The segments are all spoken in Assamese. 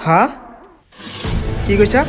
হা কি কৈছা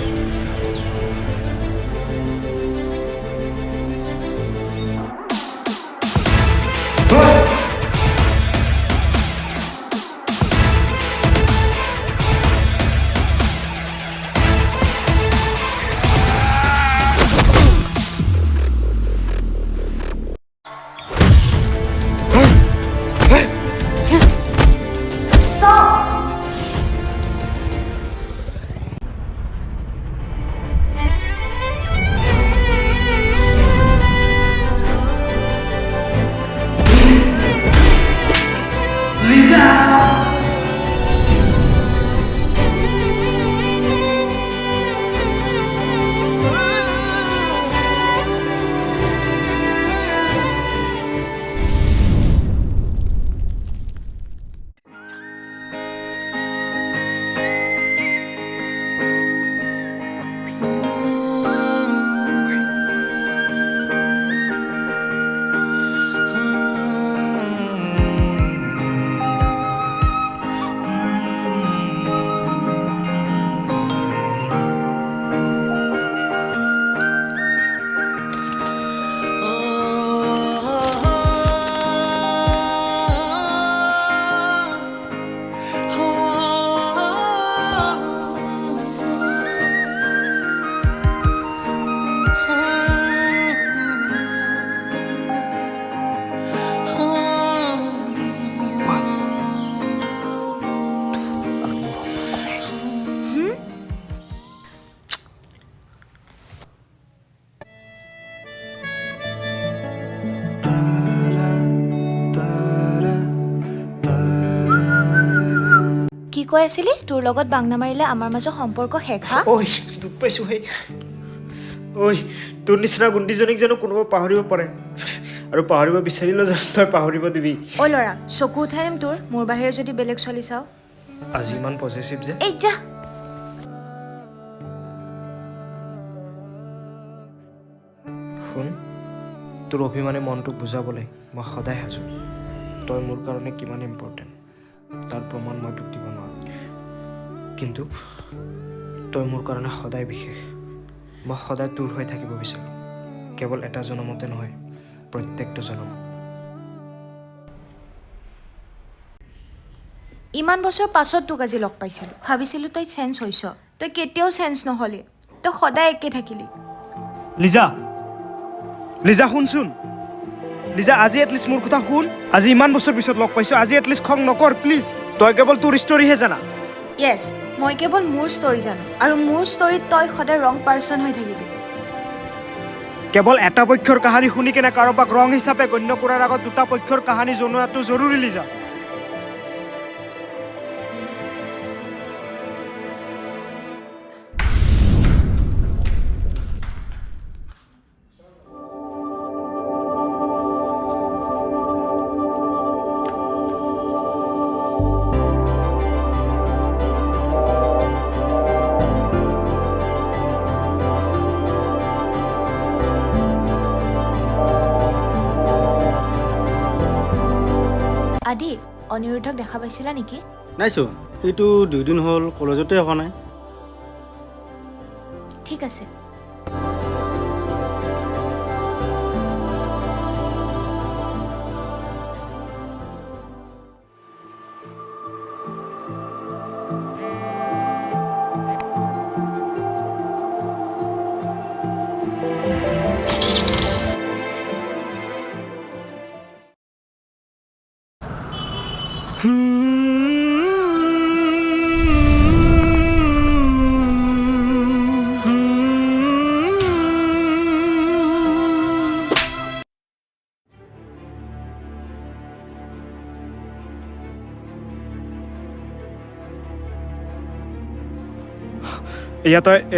কৈ আছিলি তোৰ লগত বাংনা মাৰিলে আমাৰ মাজৰ সম্পৰ্ক শেষ হা ঐ দুখ পাইছো হে ঐ তোৰ নিচিনা গুণ্ডিজনীক জানো কোনোবা পাহৰিব পাৰে আৰু পাহৰিব বিচাৰিলে জানো তই পাহৰিব দিবি ঐ ল'ৰা চকু উঠাই নিম তোৰ মোৰ বাহিৰে যদি বেলেগ চলি চাও আজি ইমান পজেচিভ যে এই যা শুন তোৰ অভিমানে মনটোক বুজাবলৈ মই সদায় সাজু তই মোৰ কাৰণে কিমান ইম্পৰ্টেণ্ট তাৰ প্ৰমাণ মই তোক দিব নোৱাৰো কিন্তু তই মোৰ কাৰণে সদায় বিশেষ মই সদায় তোৰ হৈ থাকিব বিচাৰোঁ কেৱল এটা জনমতে নহয় প্ৰত্যেকটো জনমত ইমান বছৰ পাছত তোক আজি লগ পাইছিলোঁ ভাবিছিলোঁ তই চেঞ্জ হৈছ তই কেতিয়াও চেঞ্জ নহলি তই সদায় একে থাকিলি লিজা লিজা শুনচোন লিজা আজি এটলিষ্ট মোৰ কথা শুন আজি ইমান বছৰ পিছত লগ পাইছো আজি এটলিষ্ট খং নকৰ প্লিজ তই কেৱল তোৰ ষ্টৰীহে জানা য়েছ মই কেৱল মোৰ ষ্টৰী জানো আৰু মোৰ ষ্টৰীত তই সদায় ৰং পাৰ্চন হৈ থাকিবি কেৱল এটা পক্ষৰ কাহিনী শুনি কেনে কাৰোবাক ৰং হিচাপে গণ্য কৰাৰ আগত দুটা পক্ষৰ কাহিনী জনোৱাটো জৰুৰী লিজা আদি অনিৰুদ্ধক দেখা পাইছিলা নেকি নাইছো এইটো 2 দিন হ'ল কলেজতে অহা নাই ঠিক আছে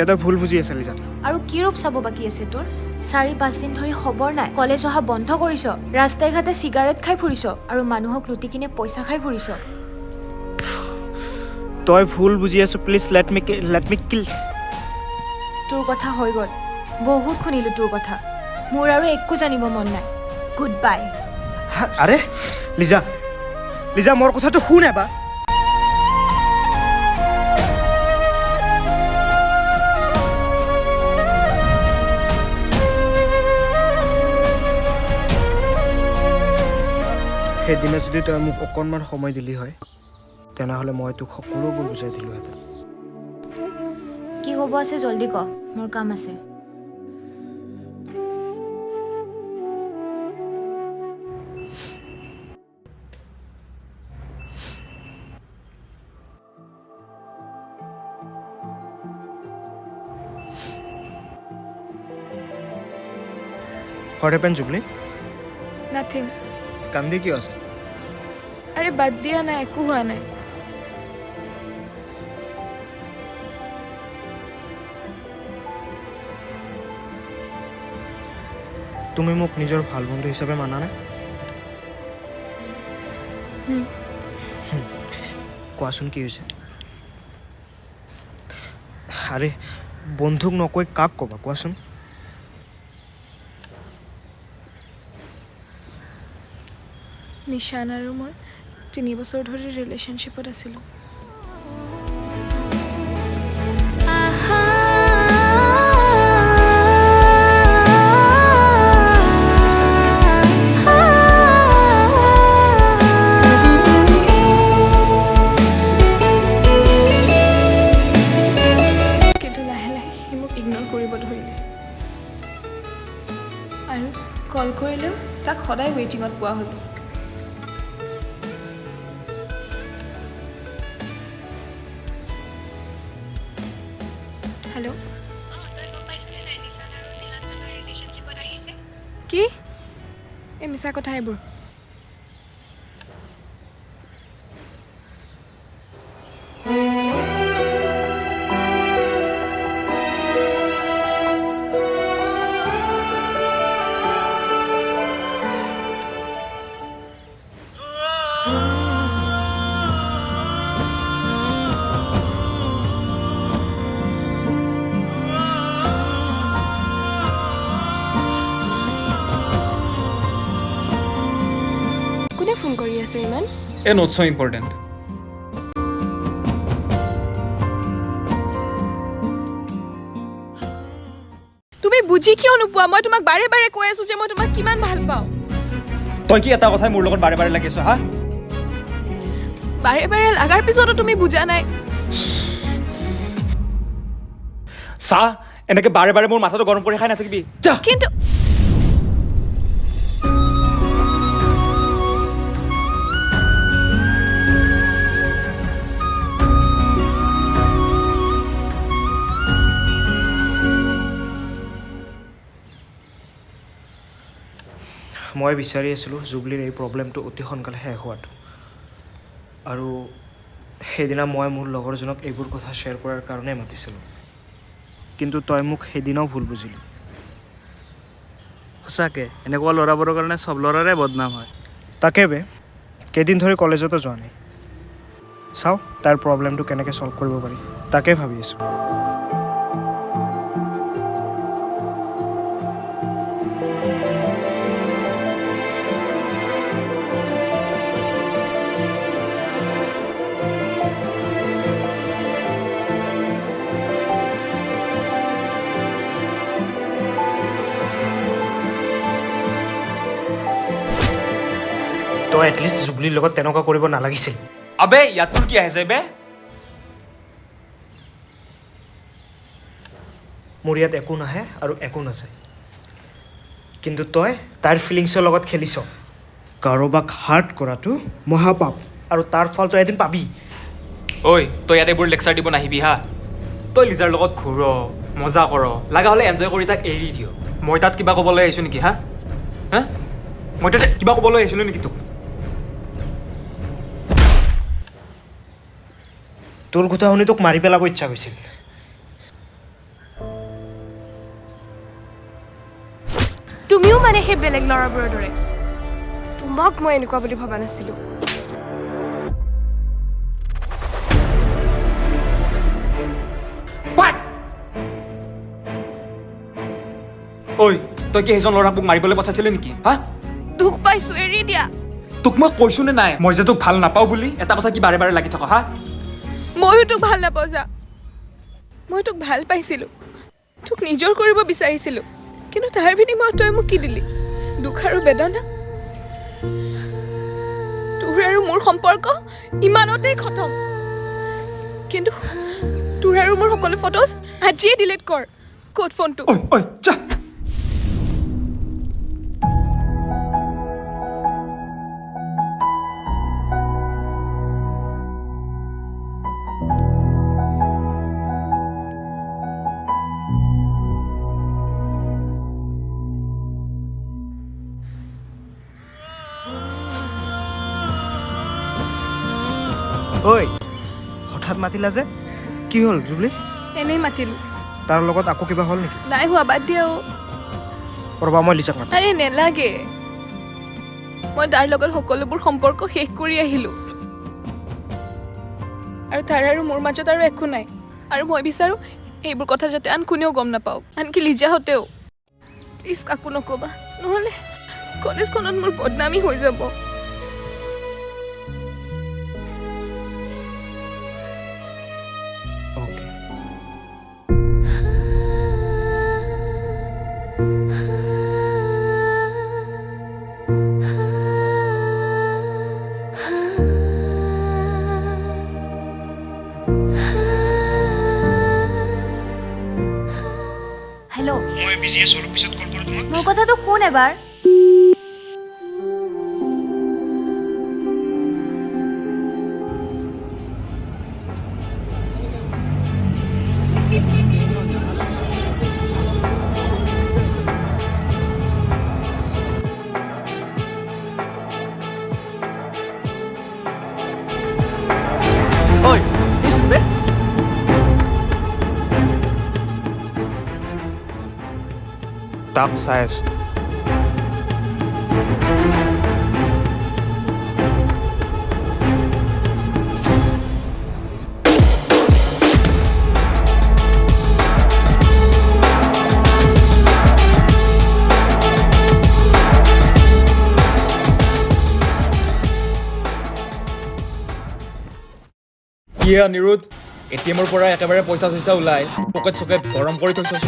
এটা ভুল বুজি আছে লিজা আৰু কি ৰূপ চাব বাকি আছে তোৰ 4-5 দিন ধৰি খবৰ নাই কলেজ অহা বন্ধ কৰিছ ৰাস্তাই ঘাটে সিগাৰেট খাই ফুৰিছ আৰু মানুহক লুটি কিনে পইচা খাই ফুৰিছ তই ভুল বুজি আছ প্লিজ লেট মি কিল তোৰ কথা হৈ গ'ল বহুত শুনিলো তোৰ কথা মোৰ আৰু একো জানিব মন নাই গুড বাই আৰে লিজা মোৰ কথাটো শুন এবাৰ সেইদিনা যদি তই মোক অকণমান সময় দিলি হয় তেনেহ'লে মই তোক সকলোবোৰ বুজাই দিলোঁহেঁতেন। কি ক'ব আছে জল্দি ক, মোৰ কাম আছে। What happened, Jublee? Nothing. কান্দি কিয় আছে? আৰে বাদ দিয়া না, একো হোৱা নাই। তুমি মোক নিজৰ ভাল বন্ধু হিচাপে মানা নে? কোৱাচোন কি হৈছে? আৰে বন্ধুক নকৈ কাক ক'বা কোৱাচোন? নিশান আৰু মই 3 বছৰ ধৰি ৰিলেশ্যনশ্বিপত আছিলোঁ। কিন্তু লাহে লাহে সি মোক ইগন'ৰ কৰিব ধৰিলে আৰু কল কৰিলেও তাক সদায় ৱেইটিঙত পোৱা হ'লোঁ। হেল্ল' কি? এই মিছা কথা এইবোৰ। ফোন কৰি আছে ইমান? Not so important. তুমি বুজি কিয় নোপোৱা? মই তোমাক বাৰে বাৰে কৈ আছো যে মই তোমাক কিমান ভাল পাওঁ। তই কি এটা কথাই মোৰ লগত বাৰে বাৰে লাগি আছ হা? বাৰে বাৰে লাগাৰ পিছতো তুমি বুজা নাই। চা এনেকে বাৰে বাৰে মোৰ মাথাটো গৰম কৰি খাই নাথাকিবি। যা। কিন্তু মই বিচাৰি আছিলোঁ জুবলীৰ এই প্ৰব্লেমটো অতি সোনকালে শেষ হোৱাটো আৰু সেইদিনা মই মোৰ লগৰজনক এইবোৰ কথা শ্বেয়াৰ কৰাৰ কাৰণে মাতিছিলোঁ, কিন্তু তই মোক সেইদিনাও ভুল বুজিলি। সঁচাকৈ এনেকুৱা ল'ৰাবোৰৰ কাৰণে চব ল'ৰাৰে বদনাম হয়। তাকে বে, কেইদিন ধৰি কলেজতো যোৱা নাই। চাওঁ তাৰ প্ৰব্লেমটো কেনেকৈ ছল্ভ কৰিব পাৰি তাকে ভাবি আছোঁ। তই এটলিষ্ট জুবলীৰ লগত তেনেকুৱা কৰিব নালাগিছিল। আবে ইয়াত তোৰ কি আহিছে বে? মোৰ ইয়াত একো নাহে আৰু একো নাযায়, কিন্তু তই তাইৰ ফিলিংছৰ লগত খেলিছ। কাৰোবাক হাৰ্ট কৰাটো মহাপাপ আৰু তাৰ ফল তই এদিন পাবি। ঐ তই ইয়াত এইবোৰ লেকচাৰ দিব নাহিবি হা। তই লিজাৰ লগত ঘূৰ, মজা কৰ, লগা হ'লে এনজয় কৰি তাক এৰি দিয়। মই তাত কিবা ক'বলৈ আহিছোঁ নেকি হা? হা মই তাতে কিবা ক'বলৈ আহিছিলোঁ নেকি তোক? তোৰ কথা শুনি তোক মাৰি পেলাব ইচ্ছা হৈছিল। তুমিও মানে সেই বেলেগ ল'ৰাবোৰৰ দৰে। তোমাক মই এনেকুৱা বুলি ভবা নাছিলোঁ। ঐ তই কি সেইজন ল'ৰাক মোক মাৰিবলৈ পঠাইছিলি নেকি হা? দুখ পাইছোঁ, এৰি দিয়া। তোক মই কৈছোঁ নে নাই মই যে তোক ভাল নাপাওঁ বুলি? এটা কথা কি বাৰে বাৰে লাগি থাক হা? ময়ো তোক ভাল নাপাওঁ যা। মই তোক ভাল পাইছিলোঁ, তোক নিজৰ কৰিব বিচাৰিছিলোঁ, কিন্তু তাৰ বিনিময়ত তই মোক কি দিলি? দুখ আৰু বেদনা। মোৰ সম্পৰ্ক ইমানতেই খতম কিন্তু তোৰ আৰু মোৰ সকলো ফটোজ আজিয়ে ডিলিট কৰ ক'ত ফোনটো ঐ ঐ যা ঐ হঠাৎ মাতিলা যে কি হ'ল জুবলি এনেই মাতিলোঁ তাৰ লগত আকৌ কিবা হ'ল নেকি নাই হোৱা বাদ দিয়া ৰ'বা মই লিজাক মাতিম আৰে নেলাগে মই তাৰ লগত সকলোবোৰ সম্পৰ্ক শেষ কৰি আহিলোঁ আৰু তাৰ আৰু মোৰ মাজত আৰু একো নাই আৰু মই বিচাৰোঁ এইবোৰ কথা যাতে আন কোনেও গম নাপাওক আনকি লিজাহঁতেও প্লিজ কাকো নক'বা নহ'লে কলেজখনত মোৰ বদনামী হৈ যাব অ'কে হেল্ল' মই বিজি আছোঁ অলপ পিছত কল কৰোঁ তোমাক মোৰ কথাটো শুন এবাৰ ঐ নিচোন বে তাক চাই আছো কি অনিৰুদ্ধ এটিএমৰ পৰা একেবাৰে পইচা চইচা ওলাই পকেট চকেট গৰম কৰি থৈছচোন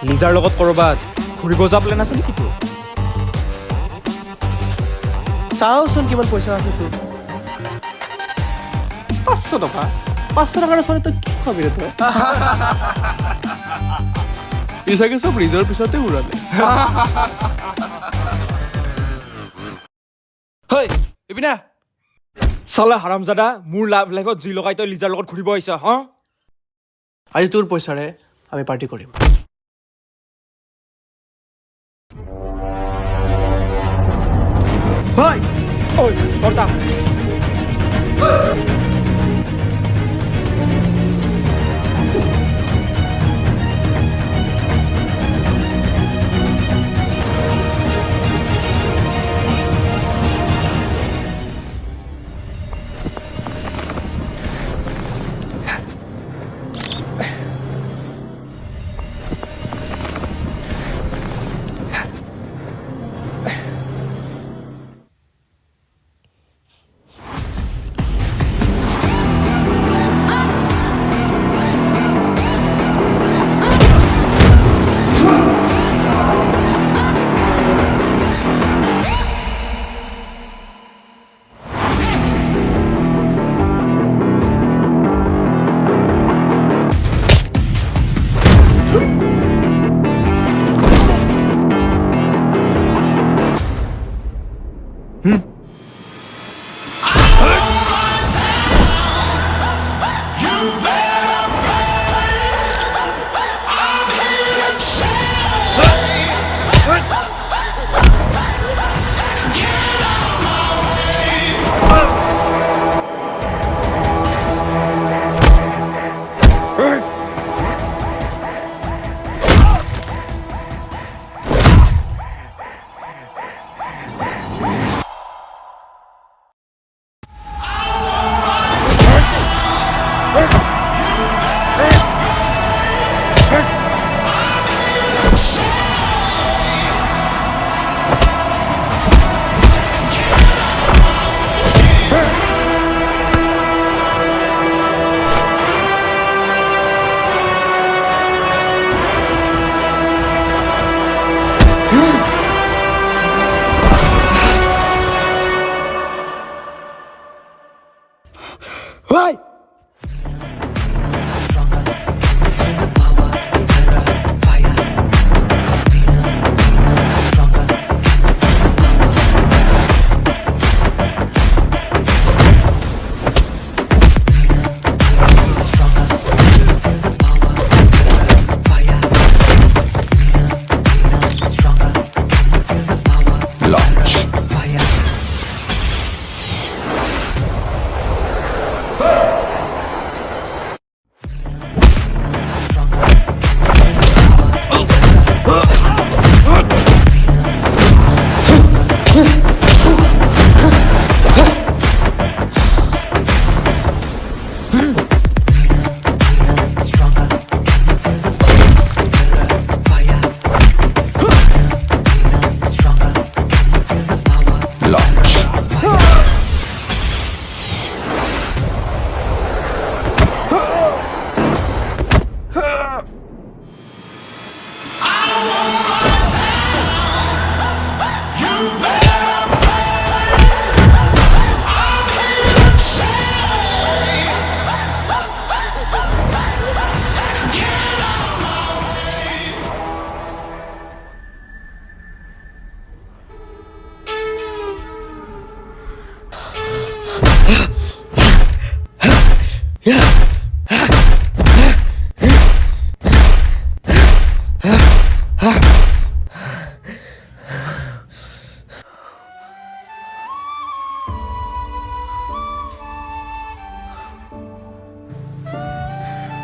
লিজাৰ লগত ক'ৰবাত ঘূৰিব যোৱা প্লেন আছে নেকি তোৰ চাওচোন কিমান পইচা আছে তোৰ 500 টকা 500 টকাৰ ওচৰত তই কি খাবি ৰে তই পিছাকে চব ৰিজৰ পিছতে উৰালে হয় ইপিনা চালা হাৰামজাদা মোৰ লাইফত যি লগাই তই লিজাৰ লগত ঘূৰিব আহিছা হা আজি তোৰ পইচাৰে আমি পাৰ্টি কৰিম হয় ঐ কৰ্তা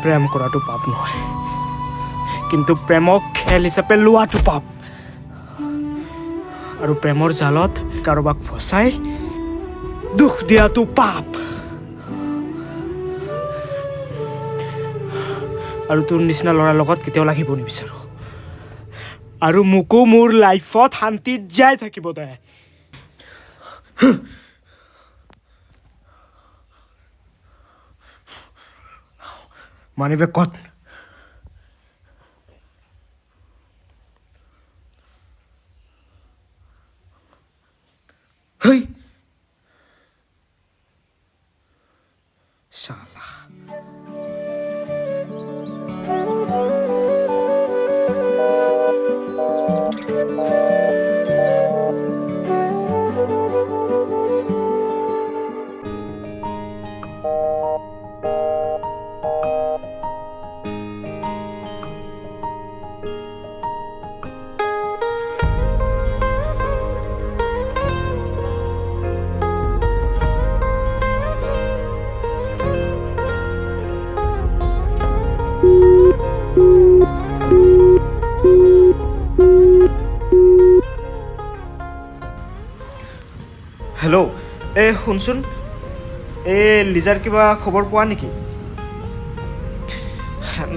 প্ৰেম কৰাটো পাপ নহয়, কিন্তু প্ৰেমক খেল হিচাপে লোৱাটো পাপ। আৰু প্ৰেমৰ জালত কাৰোবাক ফচাই দুখ দিয়াটো পাপ। আৰু তোৰ নিচিনা ল'ৰাৰ লগত কেতিয়াও লাগিব নিবিচাৰোঁ। আৰু মোকো মোৰ লাইফত শান্তিত জীয়াই থাকিব দে। মানিবে ক'ত? হেই শালা। হেল্ল', শুনচোন, লিজাৰ কিবা খবৰ পোৱা নেকি?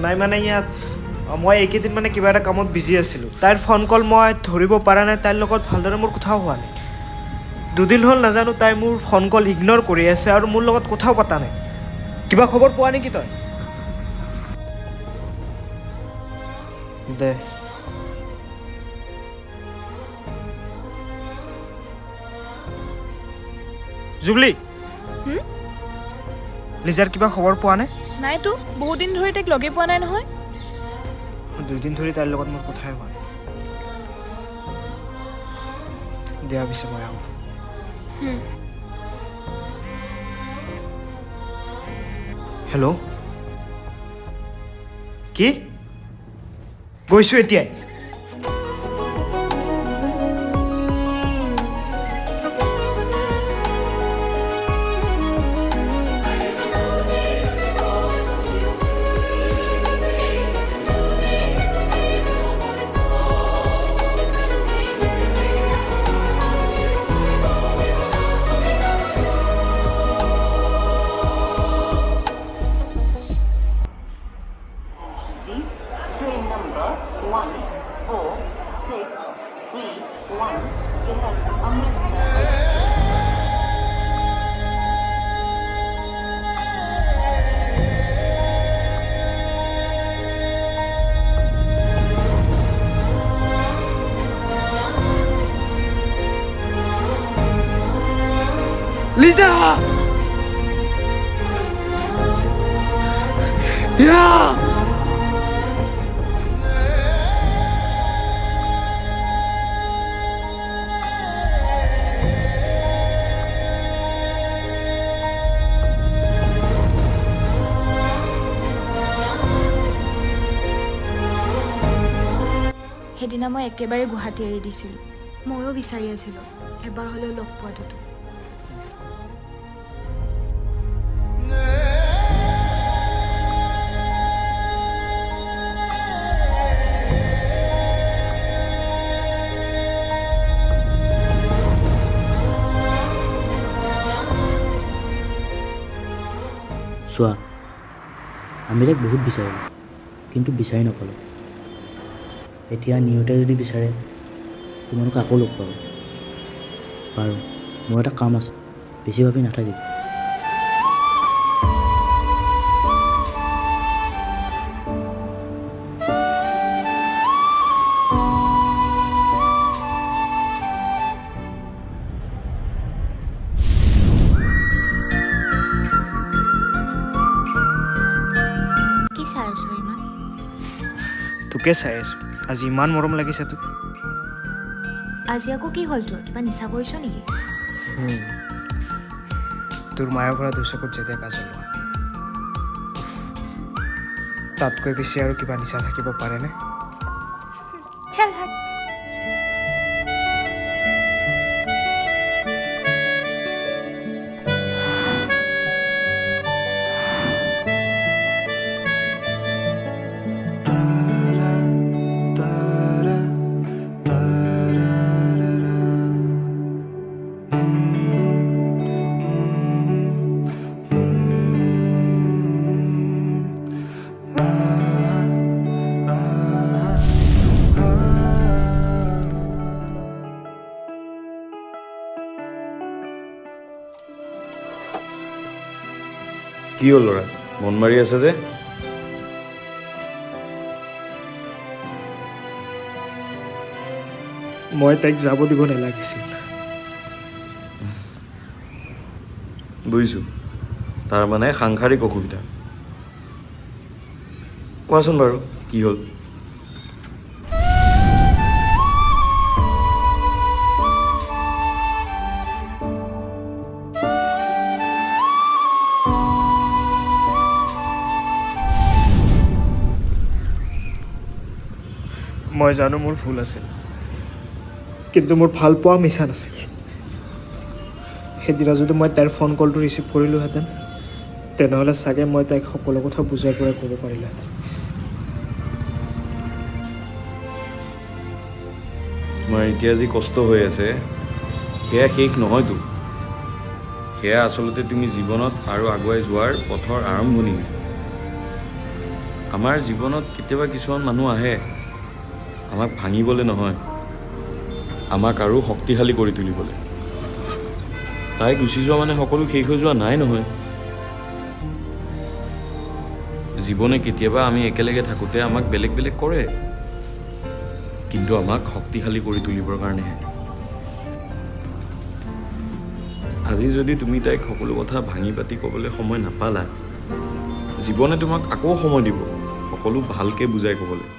নাই মানে ইয়াত মই এইকেইদিন মানে কিবা এটা কামত বিজি আছিলোঁ। তাইৰ ফোন কল মই ধৰিব পৰা নাই, তাইৰ লগত ভালদৰে মোৰ কথাও হোৱা নাই। 2 দিন হ'ল নাজানো তাই মোৰ ফোন কল ইগন'ৰ কৰি আছে আৰু মোৰ লগত কথাও পতা নাই। কিবা খবৰ পোৱা নেকি তই? দে জুবলি, লিজাৰ কিবা খবৰ পোৱা নাই? নাইতো, বহুত দিন ধৰি তাইক লগে পোৱা নাই নহয়। 2 দিন ধৰি তাইৰ লগত মোৰ কথাই হোৱা নাই। দিয়া পিছে মই আহোঁ। হেল্ল', কি গৈছোঁ এতিয়াই? Liza! Yeah! সেইদিনা মই একেবাৰে গুৱাহাটী এৰি দিছিলোঁ। ময়ো বিচাৰি আছিলোঁ এবাৰ হ'লেও লগ পোৱাটোতো। চোৱা, আমি তাইক বহুত বিচাৰিলোঁ, কিন্তু বিচাৰি নাপালোঁ। এতিয়া নিউতে যদি বিচাৰে তোমালোক আকৌ লগ পাব পাৰোঁ। মোৰ এটা কাম আছে, বেছি ভাবি নাথাকিবি। কি চাই আছো ইমান? তোকে চাই আছোঁ। আজি ইমান মৰম লাগিছে তোক। আজি আকৌ কি হ'ল তোৰ? কিবা নিচা কৰিছ নেকি? তোৰ মায়াৰ পৰা দুচকুত যেতিয়া কাজল লোৱা, তাতকৈ বেছি আৰু কিবা নিচা থাকিব পাৰেনে? চাল হাত। কি হ'ল ল'ৰা, মন মাৰি আছে যে? মই তাইক যাব দিব নালাগিছিল। বুজিছোঁ, তাৰ মানে সাংসাৰিক অসুবিধা। কোৱাচোন বাৰু কি হ'ল? মই জানো মোৰ ভুল আছিল, কিন্তু মোৰ ভাল পোৱা মিছা নাছিল। সেইদিনা যদি মই তাইৰ ফোন কলটো ৰিচিভ কৰিলোহেঁতেন, তেনেহ'লে চাগে মই তাইক সকলো কথা বুজাই পৰাই ক'ব পাৰিলোহেঁতেন। তোমাৰ এতিয়া যি কষ্ট হৈ আছে সেয়া শেষ নহয়তো। সেয়া আচলতে তুমি জীৱনত আৰু আগুৱাই যোৱাৰ পথৰ আৰম্ভণি। আমাৰ জীৱনত কেতিয়াবা কিছুমান মানুহ আহে আমাক ভাঙিবলৈ নহয়, আমাক আৰু শক্তিশালী কৰি তুলিবলৈ। তাই গুচি যোৱা মানে সকলো শেষ হৈ যোৱা নাই নহয়। জীৱনে কেতিয়াবা আমি একেলগে থাকোঁতে আমাক বেলেগ বেলেগ কৰে, কিন্তু আমাক শক্তিশালী কৰি তুলিবৰ কাৰণেহে। আজি যদি তুমি তাইক সকলো কথা ভাঙি পাতি ক'বলৈ সময় নাপালা, জীৱনে তোমাক আকৌ সময় দিব সকলো ভালকৈ বুজাই ক'বলৈ।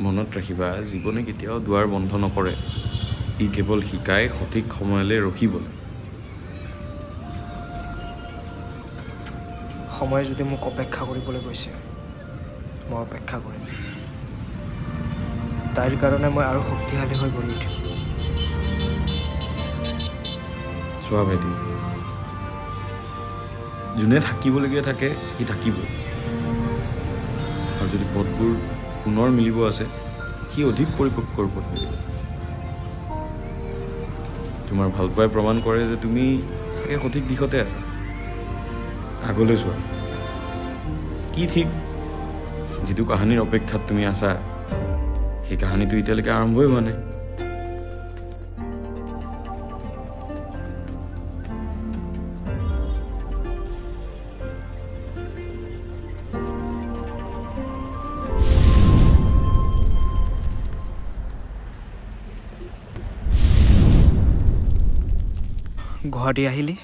মনত ৰাখিবা, জীৱনে কেতিয়াও দুৱাৰ বন্ধ নকৰে, ই কেৱল শিকাই সঠিক সময়লৈ ৰখিবলৈ। সময়ে যদি মোক অপেক্ষা কৰিবলৈ কৈছে, মই অপেক্ষা কৰিম। তাইৰ কাৰণে মই আৰু শক্তিশালী হৈ গঢ়ি উঠিম। চোৱা ভাইটি, যোনে থাকিবলগীয়া থাকে সি থাকিবই, আৰু যদি পথবোৰ পুনৰ মিলিব আছে সি অধিক পৰিপক্কৰ পথ মিলিব। তোমাৰ ভালপোৱাই প্ৰমাণ কৰে যে তুমি চাগে সঠিক দিশতে আছা। আগলৈ চোৱা, কি ঠিক যিটো কাহিনীৰ অপেক্ষাত তুমি আছা সেই কাহিনীটো এতিয়ালৈকে আৰম্ভই হোৱা নাই। গুৱাহাটী আহিলি?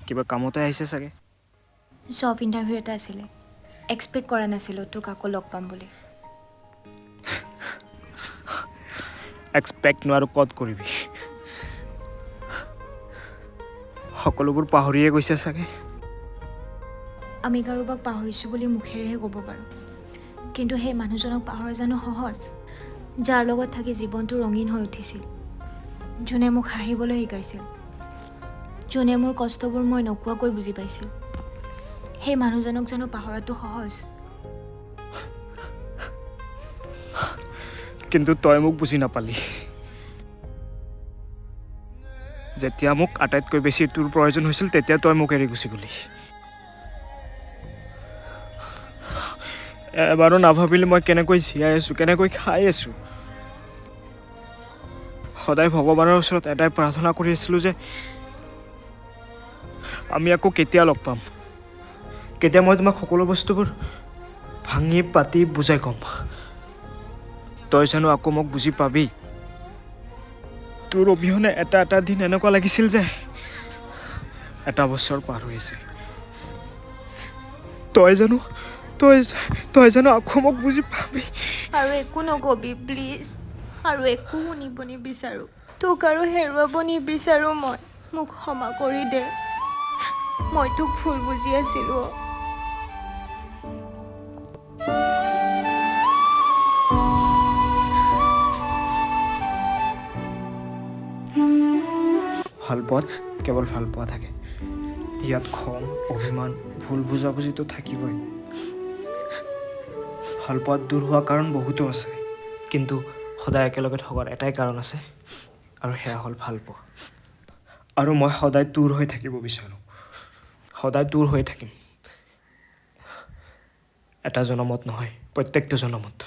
কিবা কামতে আহিছে চাগে। জব ইণ্টাৰভিউ এটা আছিলে, এক্সপেক্ট কৰা নাছিলোঁ তোক আকৌ লগ পাম বুলি। এক্সপেক্ট নোৱাৰো ক'ত কৰিবি, সকলোবোৰ পাহৰিয়ে গৈছে চাগে। আমি কাৰোবাক পাহৰিছোঁ বুলি মুখেৰেহে ক'ব পাৰোঁ, কিন্তু সেই মানুহজনক পাহৰা জানো সহজ? যাৰ লগত থাকি জীৱনটো ৰঙীন হৈ উঠিছিল, যোনে মোক হাঁহিবলৈ শিকাইছিল, যোনে মোৰ কষ্টবোৰ মই নোকোৱাকৈ বুজি পাইছিল, সেই মানুহজনক জানো পাহৰাটো সহজ? কিন্তু তই মোক বুজি নাপালি। যেতিয়া মোক আটাইতকৈ বেছি তোৰ প্ৰয়োজন হৈছিল, তেতিয়া তই মোক এৰি গুচি গলি। এবাৰো নাভাবিলি মই কেনেকৈ জীয়াই আছোঁ, কেনেকৈ খাই আছোঁ। সদায় ভগৱানৰ ওচৰত এটাই প্ৰাৰ্থনা কৰি আছিলোঁ যে আমি আকৌ কেতিয়া লগ পাম, কেতিয়া মই তোমাক সকলো বস্তুবোৰ ভাঙি পাতি বুজাই ক'ম। তই জানো আকৌ মোক বুজি পাবি। তোৰ অবিহনে এটা এটা দিন এনেকুৱা লাগিছিল যে এটা বছৰ পাৰ হৈছে। তই জানো আকৌ মোক বুজি পাবি। আৰু একো নকবি প্লিজ, আৰু একো শুনিব নিবিচাৰোঁ। তোক আৰু হেৰুৱাব নিবিচাৰোঁ মই। মোক ক্ষমা কৰি দে, মই তোক ভুল বুজি আছিলোঁ। ভালপোৱাত কেৱল ভালপোৱা থাকে, ইয়াত খং, অভিমান, ভুল বুজাবুজিটো থাকিবই। ভালপোৱাত দূৰ হোৱা কাৰণ বহুতো আছে, কিন্তু সদায় একেলগে থকাৰ এটাই কাৰণ আছে, আৰু সেয়া হ'ল ভালপোৱা। আৰু মই সদায় দূৰ হৈ থাকিব বিচাৰোঁ, সদায় দূৰ হৈ থাকিম। এটা জনমত নহয়, প্ৰত্যেকটো জনমত।